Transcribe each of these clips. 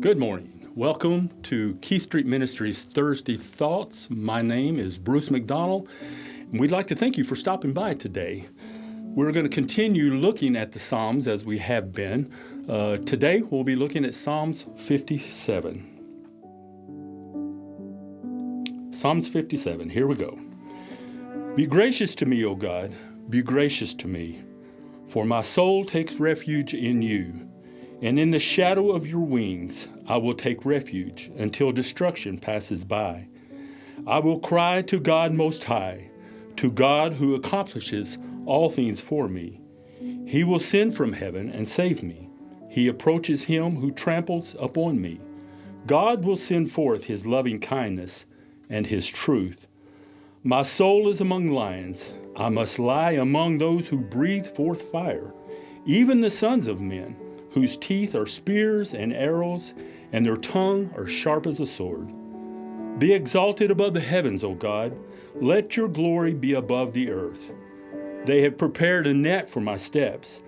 Good morning. Welcome to Keith Street Ministries Thursday Thoughts. My name is Bruce McDonald, and we'd like to thank you for stopping by today. We're going to continue looking at the Psalms as we have been. Today we'll be looking at Psalms 57. Psalms 57, here we go. Be gracious to me, O God, be gracious to me, for my soul takes refuge in you. And in the shadow of your wings I will take refuge until destruction passes by. I will cry to God Most High, to God who accomplishes all things for me. He will send from heaven and save me. He approaches him who tramples upon me. God will send forth his loving kindness and his truth. My soul is among lions. I must lie among those who breathe forth fire, even the sons of men, whose teeth are spears and arrows, and their tongue are sharp as a sword. Be exalted above the heavens, O God. Let your glory be above the earth. They have prepared a net for my steps.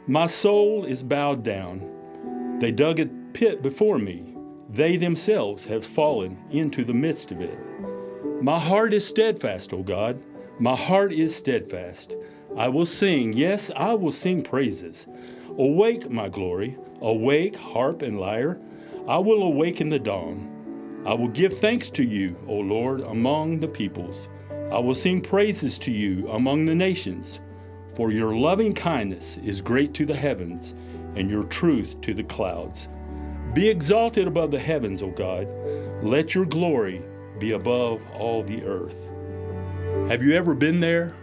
My soul is bowed down. They dug a pit before me. They themselves have fallen into the midst of it. My heart is steadfast, O God. My heart is steadfast. I will sing, yes, I will sing praises. Awake, my glory, awake, harp and lyre. I will awake in the dawn. I will give thanks to you, O Lord, among the peoples. I will sing praises to you among the nations. For your loving kindness is great to the heavens, and your truth to the clouds. Be exalted above the heavens, O God. Let your glory be above all the earth. Have you ever been there?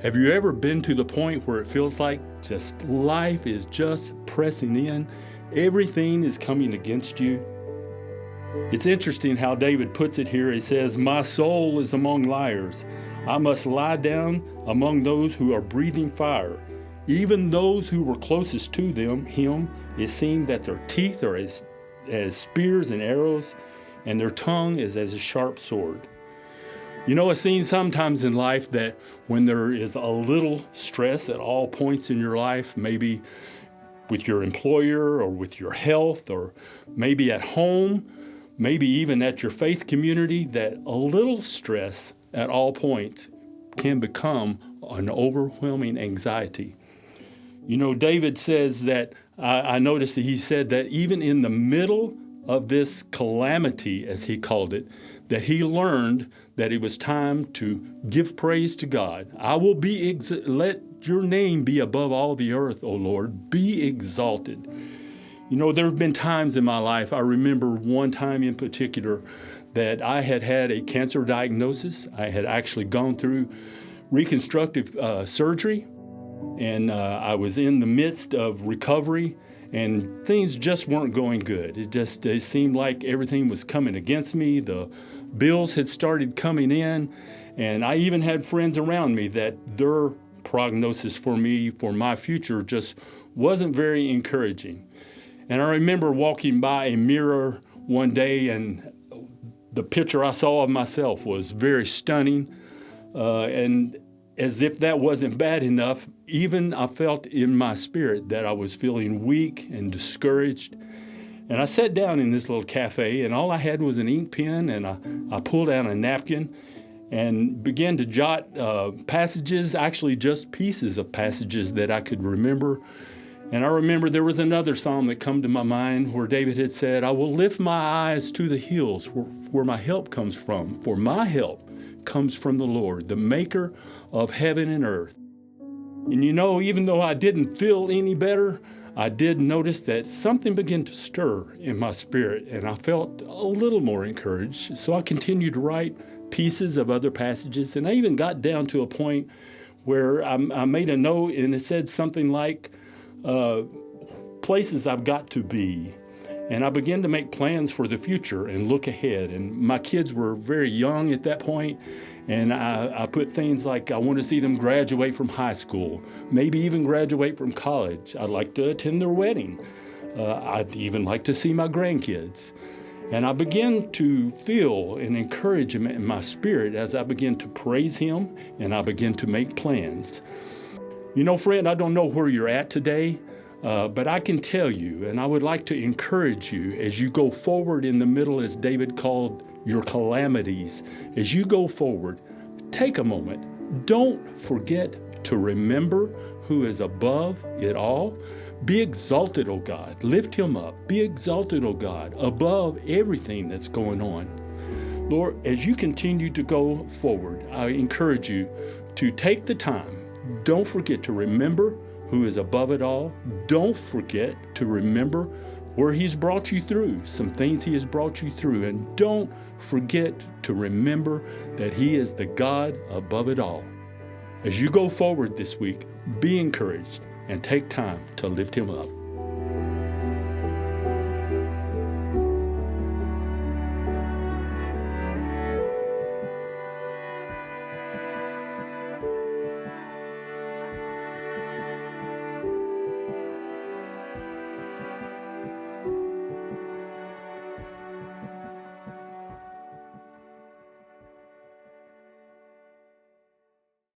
Have you ever been to the point where it feels like just life is just pressing in? Everything is coming against you. It's interesting how David puts it here. He says, my soul is among liars. I must lie down among those who are breathing fire. Even those who were closest to him, it seemed that their teeth are as spears and arrows, and their tongue is as a sharp sword. You know, I've seen sometimes in life that when there is a little stress at all points in your life, maybe with your employer or with your health or maybe at home, maybe even at your faith community, that a little stress at all points can become an overwhelming anxiety. You know, David says that, I noticed that he said that even in the middle of this calamity, as he called it, that he learned that it was time to give praise to God. I will let your name be above all the earth, O Lord. Be exalted. You know, there have been times in my life, I remember one time in particular that I had had a cancer diagnosis. I had actually gone through reconstructive surgery, and I was in the midst of recovery, and things just weren't going good. It seemed like everything was coming against me. The bills had started coming in, and I even had friends around me that their prognosis for me, for my future, just wasn't very encouraging. And I remember walking by a mirror one day, and the picture I saw of myself was very stunning. And as if that wasn't bad enough, even I felt in my spirit that I was feeling weak and discouraged. And I sat down in this little cafe, and all I had was an ink pen, and I pulled out a napkin and began to jot passages, actually just pieces of passages that I could remember. And I remember there was another psalm that come to my mind where David had said, I will lift my eyes to the hills where my help comes from, for my help comes from the Lord, the maker of heaven and earth. And you know, even though I didn't feel any better, I did notice that something began to stir in my spirit, and I felt a little more encouraged. So I continued to write pieces of other passages, and I even got down to a point where I made a note, and it said something like, places I've got to be. And I began to make plans for the future and look ahead. And my kids were very young at that point, and I put things like, I want to see them graduate from high school, maybe even graduate from college. I'd like to attend their wedding. I'd even like to see my grandkids. And I began to feel an encouragement in my spirit as I began to praise Him and I began to make plans. You know, friend, I don't know where you're at today, But I can tell you, and I would like to encourage you as you go forward in the middle, as David called your calamities, as you go forward, take a moment. Don't forget to remember who is above it all. Be exalted, O God. Lift him up. Be exalted, O God, above everything that's going on. Lord, as you continue to go forward, I encourage you to take the time. Don't forget to remember who is above it all. Don't forget to remember where he's brought you through, some things he has brought you through. And don't forget to remember that he is the God above it all. As you go forward this week, be encouraged and take time to lift him up.